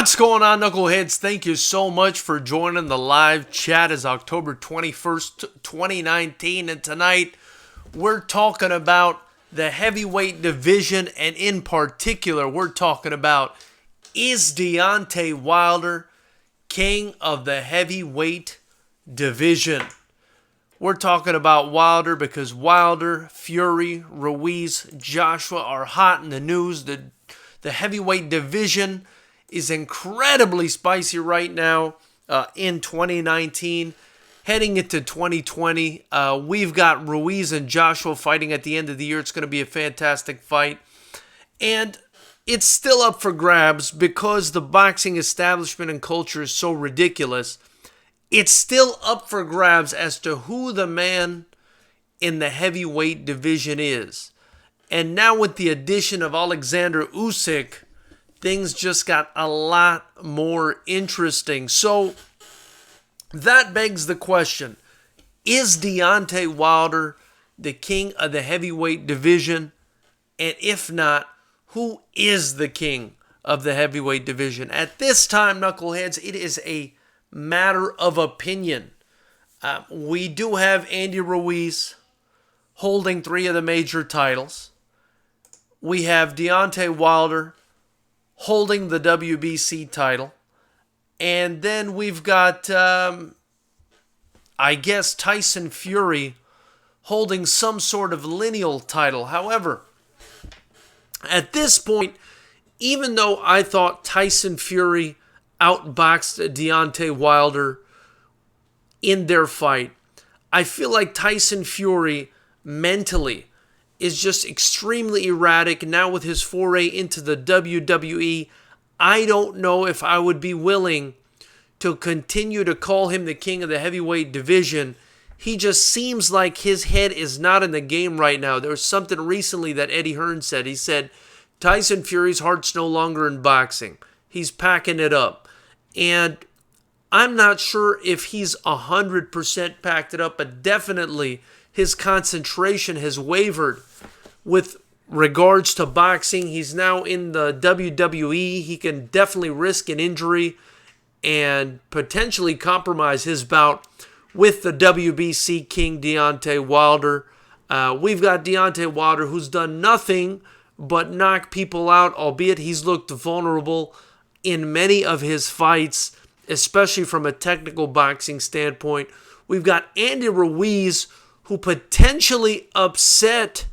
What's going on, knuckleheads? Thank you so much for joining the live chat. It's October 21st, 2019, and tonight we're talking about the heavyweight division, and in particular, we're talking about, is Deontay Wilder king of the heavyweight division? We're talking about Wilder because Wilder, Fury, Ruiz, Joshua are hot in the news. The heavyweight division is incredibly spicy right now in 2019. Heading into 2020, we've got Ruiz and Joshua fighting at the end of the year. It's going to be a fantastic fight. And it's still up for grabs because the boxing establishment and culture is so ridiculous. It's still up for grabs as to who the man in the heavyweight division is. And now with the addition of Alexander Usyk, things just got a lot more interesting. So that begs the question, is Deontay Wilder the king of the heavyweight division? And if not, who is the king of the heavyweight division? At this time, knuckleheads, it is a matter of opinion. We do have Andy Ruiz holding 3 of the major titles. We have Deontay Wilder holding the WBC title. And then we've got, I guess, Tyson Fury holding some sort of lineal title. However, at this point, even though I thought Tyson Fury outboxed Deontay Wilder in their fight, I feel like Tyson Fury mentally is just extremely erratic. Now with his foray into the WWE, I don't know if I would be willing to continue to call him the king of the heavyweight division. He just seems like his head is not in the game right now. There was something recently that Eddie Hearn said. He said, Tyson Fury's heart's no longer in boxing. He's packing it up. And I'm not sure if he's 100% packed it up, but definitely his concentration has wavered with regards to boxing. He's now in the WWE. He can definitely risk an injury and potentially compromise his bout with the WBC king Deontay Wilder. We've got Deontay Wilder, who's done nothing but knock people out, albeit he's looked vulnerable in many of his fights, especially from a technical boxing standpoint. We've got Andy Ruiz, who potentially upset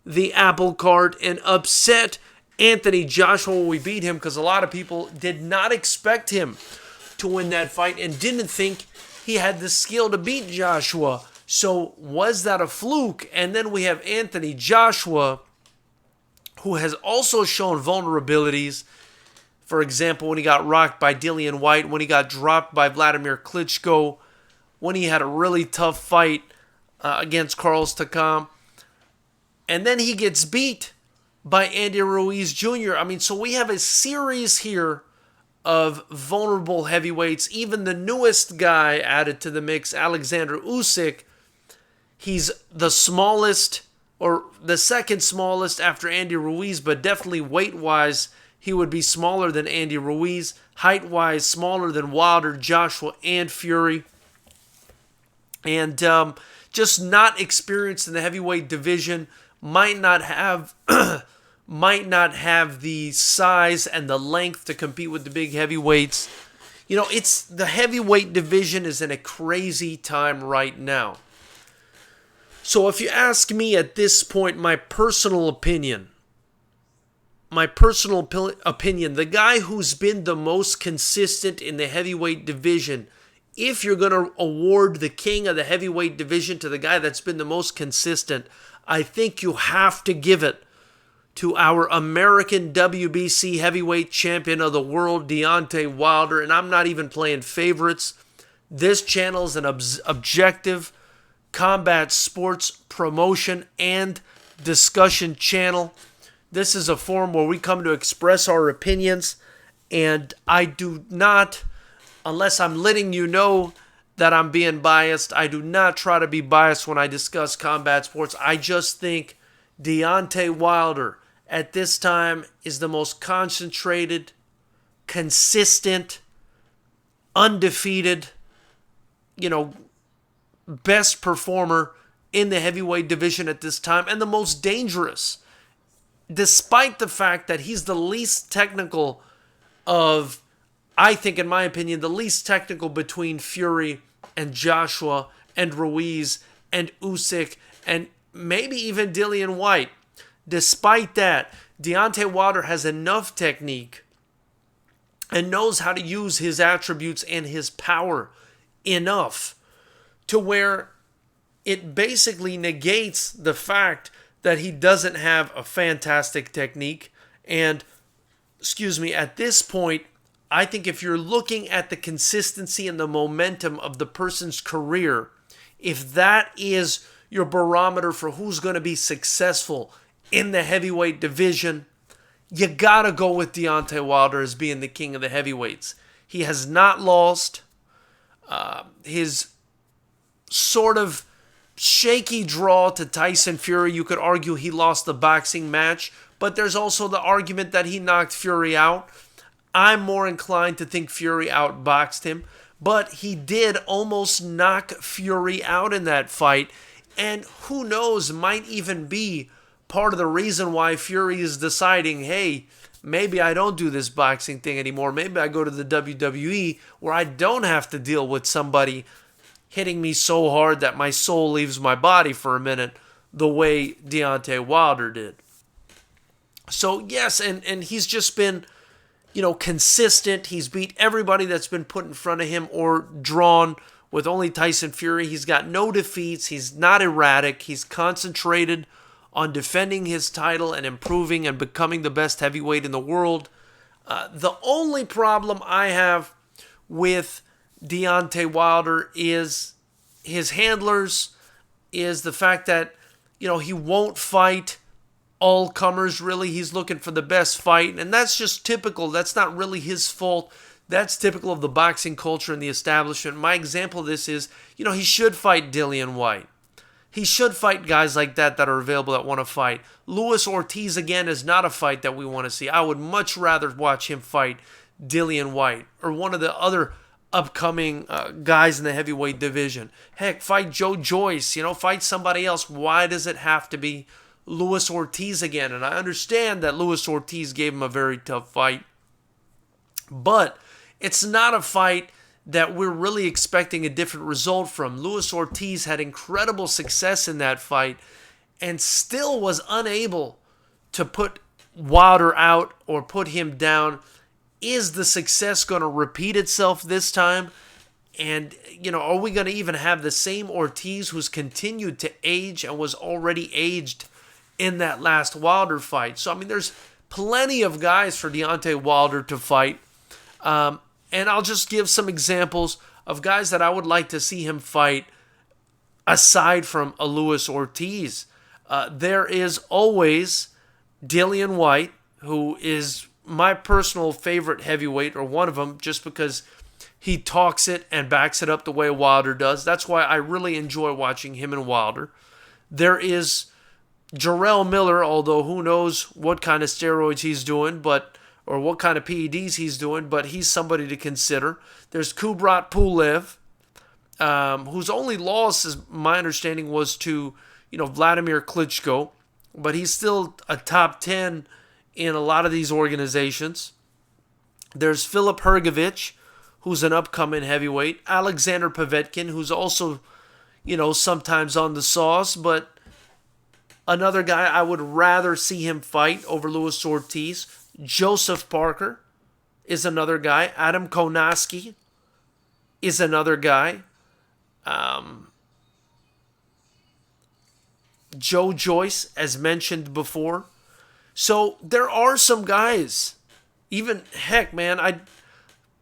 the apple cart and upset Anthony Joshua when we beat him, because a lot of people did not expect him to win that fight and didn't think he had the skill to beat Joshua. So was that a fluke? And then we have Anthony Joshua, who has also shown vulnerabilities. For example, when he got rocked by Dillian White, when he got dropped by Vladimir Klitschko, when he had a really tough fight against Carlos Takam. And then he gets beat by Andy Ruiz Jr. I mean, so we have a series here of vulnerable heavyweights. Even the newest guy added to the mix, Alexander Usyk, he's the smallest, or the second smallest after Andy Ruiz, but definitely weight-wise, he would be smaller than Andy Ruiz. Height-wise, smaller than Wilder, Joshua, and Fury. And just not experienced in the heavyweight division, might not have the size and the length to compete with the big heavyweights. You know, it's the heavyweight division is in a crazy time right now. So if you ask me at this point, my personal opinion, the guy who's been the most consistent in the heavyweight division, if you're going to award the king of the heavyweight division to the guy that's been the most consistent, I think you have to give it to our American WBC heavyweight champion of the world, Deontay Wilder. And I'm not even playing favorites. This channel is an objective combat sports promotion and discussion channel. This is a forum where we come to express our opinions. And I do not, unless I'm letting you know that I'm being biased, I do not try to be biased when I discuss combat sports. I just think Deontay Wilder at this time is the most concentrated, consistent, undefeated, best performer in the heavyweight division at this time, and the most dangerous, despite the fact that he's the least technical of, I think, in my opinion, the least technical between Fury and Joshua and Ruiz and Usyk and maybe even Dillian Whyte. Despite that, Deontay Wilder has enough technique and knows how to use his attributes and his power enough to where it basically negates the fact that he doesn't have a fantastic technique. And, at this point, I think if you're looking at the consistency and the momentum of the person's career, if that is your barometer for who's going to be successful in the heavyweight division, you got to go with Deontay Wilder as being the king of the heavyweights. He has not lost. His sort of shaky draw to Tyson Fury, you could argue he lost the boxing match, but there's also the argument that he knocked Fury out. I'm more inclined to think Fury outboxed him, but he did almost knock Fury out in that fight, and who knows, might even be part of the reason why Fury is deciding, hey, maybe I don't do this boxing thing anymore. Maybe I go to the WWE where I don't have to deal with somebody hitting me so hard that my soul leaves my body for a minute the way Deontay Wilder did. So, yes, and he's just been, consistent. He's beat everybody that's been put in front of him or drawn with only Tyson Fury. He's got no defeats. He's not erratic. He's concentrated on defending his title and improving and becoming the best heavyweight in the world. The only problem I have with Deontay Wilder is his handlers, is the fact that, he won't fight all comers, really. He's looking for the best fight, and that's just typical. That's not really his fault. That's typical of the boxing culture and the establishment. My example of this is, he should fight Dillian Whyte. He should fight guys like that are available that want to fight. Luis Ortiz, again, is not a fight that we want to see. I would much rather watch him fight Dillian Whyte or one of the other upcoming guys in the heavyweight division. Heck, fight Joe Joyce, fight somebody else. Why does it have to be Luis Ortiz again? And I understand that Luis Ortiz gave him a very tough fight, but it's not a fight that we're really expecting a different result from. Luis Ortiz had incredible success in that fight and still was unable to put Wilder out or put him down. Is the success going to repeat itself this time? And, are we going to even have the same Ortiz who's continued to age and was already aged in that last Wilder fight? So, there's plenty of guys for Deontay Wilder to fight. And I'll just give some examples of guys that I would like to see him fight aside from a Luis Ortiz. There is always Dillian Whyte, who is my personal favorite heavyweight, or one of them, just because he talks it and backs it up the way Wilder does. That's why I really enjoy watching him and Wilder. There is Jarrell Miller, although who knows what kind of steroids he's doing, or what kind of PEDs he's doing, but he's somebody to consider. There's Kubrat Pulev, whose only loss, as my understanding, was to, Vladimir Klitschko, but he's still a top 10 in a lot of these organizations. There's Filip Hrgovic, who's an upcoming heavyweight. Alexander Povetkin, who's also, sometimes on the sauce, but another guy I would rather see him fight over Luis Ortiz. Joseph Parker is another guy. Adam Konaski is another guy. Joe Joyce, as mentioned before. So there are some guys. Even, heck, man, I'd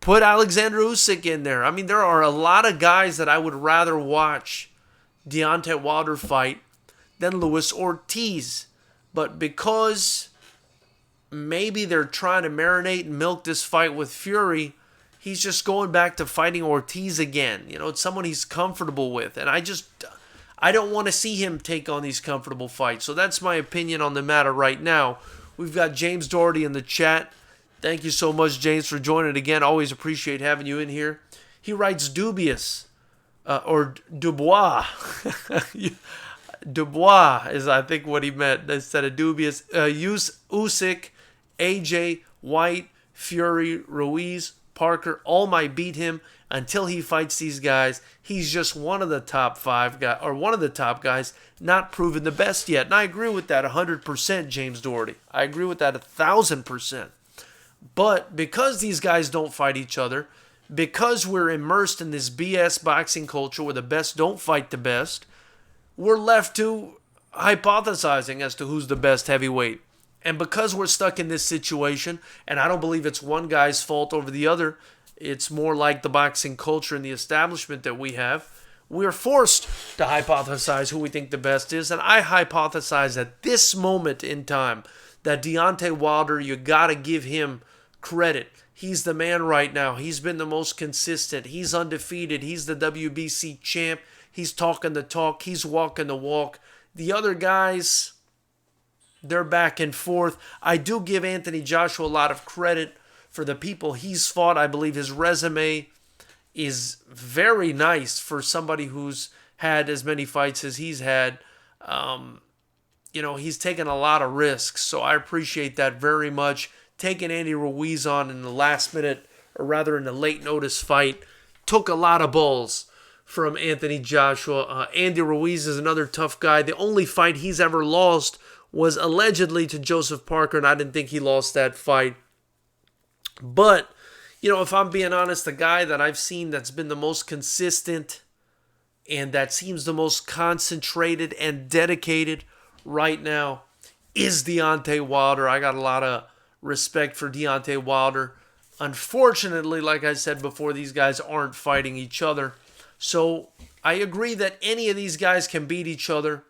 put Alexander Usyk in there. There are a lot of guys that I would rather watch Deontay Wilder fight than Luis Ortiz. But because maybe they're trying to marinate and milk this fight with Fury, he's just going back to fighting Ortiz again. It's someone he's comfortable with. And I don't want to see him take on these comfortable fights. So that's my opinion on the matter right now. We've got James Doherty in the chat. Thank you so much, James, for joining again. Always appreciate having you in here. He writes dubious, or Dubois. Dubois is, I think, what he meant instead of dubious. Use Usyk, AJ, White, Fury, Ruiz, Parker, all might beat him until he fights these guys. He's just one of the top 5 guys, or one of the top guys, not proven the best yet. And I agree with that 100%, James Doherty. I agree with that 1,000%. But because these guys don't fight each other, because we're immersed in this BS boxing culture where the best don't fight the best, we're left to hypothesizing as to who's the best heavyweight. And because we're stuck in this situation, and I don't believe it's one guy's fault over the other, it's more like the boxing culture and the establishment that we have, we're forced to hypothesize who we think the best is. And I hypothesize at this moment in time that Deontay Wilder, you got to give him credit. He's the man right now. He's been the most consistent. He's undefeated. He's the WBC champ. He's talking the talk. He's walking the walk. The other guys, they're back and forth. I do give Anthony Joshua a lot of credit for the people he's fought. I believe his resume is very nice for somebody who's had as many fights as he's had. He's taken a lot of risks, so I appreciate that very much. Taking Andy Ruiz on in the last minute, or rather in the late notice fight, took a lot of balls from Anthony Joshua. Andy Ruiz is another tough guy. The only fight he's ever lost was allegedly to Joseph Parker, and I didn't think he lost that fight. But, if I'm being honest, the guy that I've seen that's been the most consistent and that seems the most concentrated and dedicated right now is Deontay Wilder. I got a lot of respect for Deontay Wilder. Unfortunately, like I said before, these guys aren't fighting each other. So I agree that any of these guys can beat each other.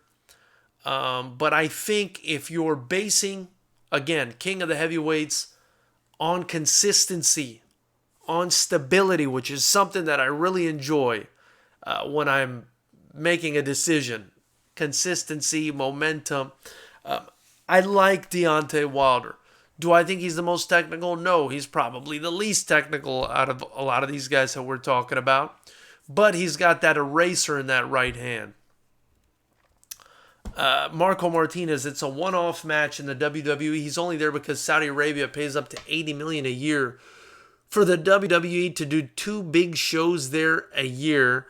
But I think if you're basing, again, king of the heavyweights, on consistency, on stability, which is something that I really enjoy when I'm making a decision. Consistency, momentum. I like Deontay Wilder. Do I think he's the most technical? No, he's probably the least technical out of a lot of these guys that we're talking about. But he's got that eraser in that right hand. Marco Martinez, it's a one-off match in the WWE. He's only there because Saudi Arabia pays up to $80 million a year for the WWE to do 2 big shows there a year.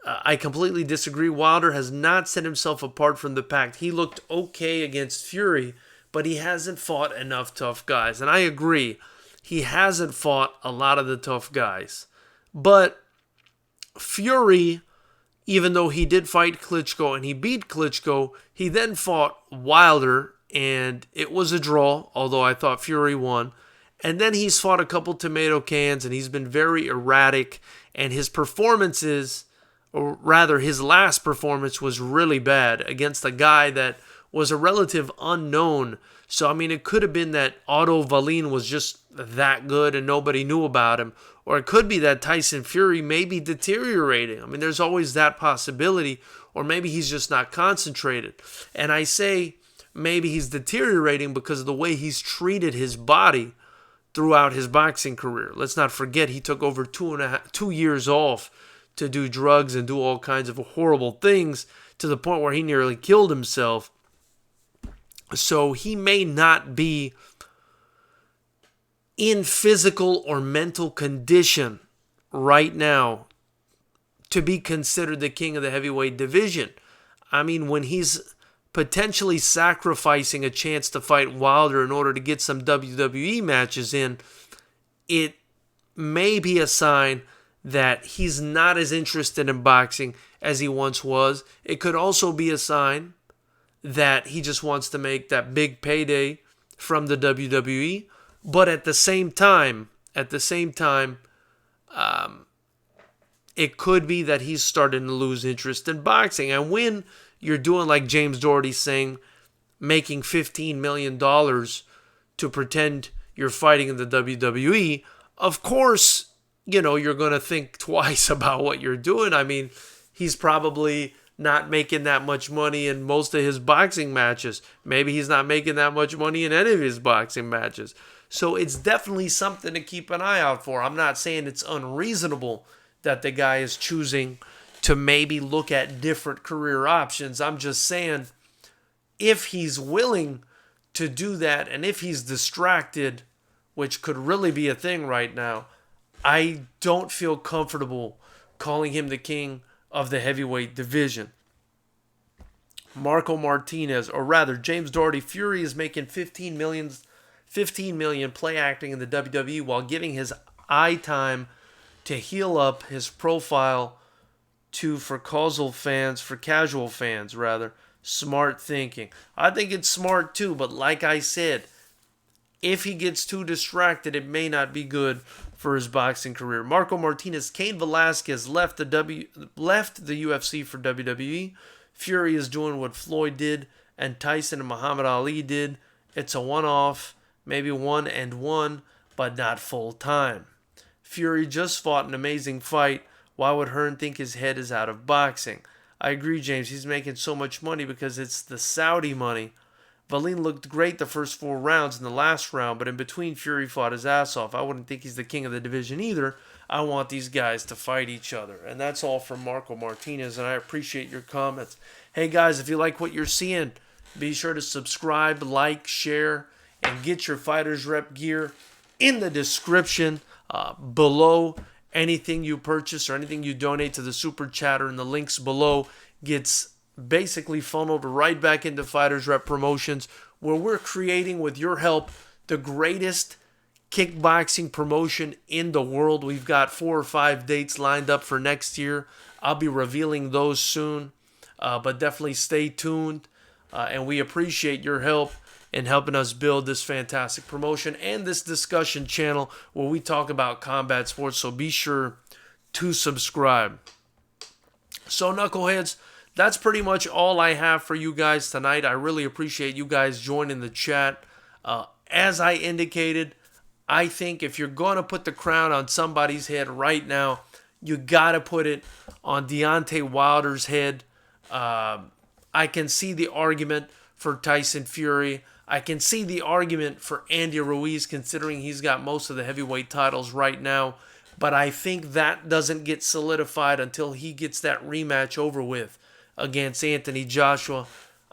I completely disagree. Wilder has not set himself apart from the pack. He looked okay against Fury, but he hasn't fought enough tough guys. And I agree, he hasn't fought a lot of the tough guys. But Fury, even though he did fight Klitschko and he beat Klitschko, he then fought Wilder, and it was a draw, although I thought Fury won. And then he's fought a couple tomato cans, and he's been very erratic. And his performances, or rather his last performance, was really bad against a guy that was a relative unknown. So, it could have been that Otto Wallin was just that good and nobody knew about him. Or it could be that Tyson Fury may be deteriorating. There's always that possibility. Or maybe he's just not concentrated. And I say maybe he's deteriorating because of the way he's treated his body throughout his boxing career. Let's not forget he took over 2 years off to do drugs and do all kinds of horrible things to the point where he nearly killed himself. So he may not be in physical or mental condition right now to be considered the king of the heavyweight division. When he's potentially sacrificing a chance to fight Wilder in order to get some WWE matches in, it may be a sign that he's not as interested in boxing as he once was. It could also be a sign that he just wants to make that big payday from the WWE. But at the same time, it could be that he's starting to lose interest in boxing. And when you're doing like James Doherty saying, making $15 million to pretend you're fighting in the WWE, of course, you're going to think twice about what you're doing. He's probably not making that much money in most of his boxing matches. Maybe he's not making that much money in any of his boxing matches. So it's definitely something to keep an eye out for. I'm not saying it's unreasonable that the guy is choosing to maybe look at different career options. I'm just saying, if he's willing to do that, and if he's distracted, which could really be a thing right now, I don't feel comfortable calling him the king of the heavyweight division. Marco Martinez, or rather James Doherty, Fury is making $15 million play acting in the WWE while giving his eye time to heal up his profile for casual fans, smart thinking. I think it's smart too, but like I said, if he gets too distracted, it may not be good for his boxing career. Marco Martinez, Cain Velasquez left the UFC for WWE. Fury is doing what Floyd did and Tyson and Muhammad Ali did. It's a one-off, maybe 1-1, but not full-time. Fury just fought an amazing fight. Why would Hearn think his head is out of boxing? I agree, James. He's making so much money because it's the Saudi money. Valeen looked great the first 4 rounds in the last round, but in between, Fury fought his ass off. I wouldn't think he's the king of the division either. I want these guys to fight each other. And that's all from Marco Martinez, and I appreciate your comments. Hey, guys, if you like what you're seeing, be sure to subscribe, like, share, and get your Fighters Rep gear in the description below. Anything you purchase or anything you donate to the Super Chatter in the links below gets basically funneled right back into Fighters Rep Promotions, where we're creating, with your help, the greatest kickboxing promotion in the world. We've got 4 or 5 dates lined up for next year. I'll be revealing those soon, but definitely stay tuned. And we appreciate your help in helping us build this fantastic promotion and this discussion channel where we talk about combat sports. So be sure to subscribe. So, knuckleheads, that's pretty much all I have for you guys tonight. I really appreciate you guys joining the chat. As I indicated, I think if you're going to put the crown on somebody's head right now, you got to put it on Deontay Wilder's head. I can see the argument for Tyson Fury. I can see the argument for Andy Ruiz, considering he's got most of the heavyweight titles right now. But I think that doesn't get solidified until he gets that rematch over with against Anthony Joshua.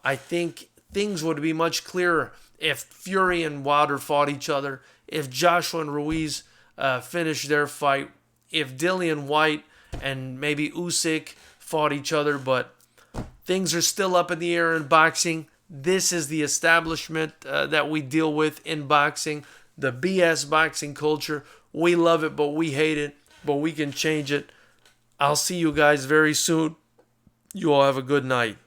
I think things would be much clearer if Fury and Wilder fought each other, if Joshua and Ruiz finished their fight, if Dillian White and maybe Usyk fought each other. But things are still up in the air in boxing. This is the establishment that we deal with in boxing, the BS boxing culture. We love it, but we hate it, but we can change it. I'll see you guys very soon. You all have a good night.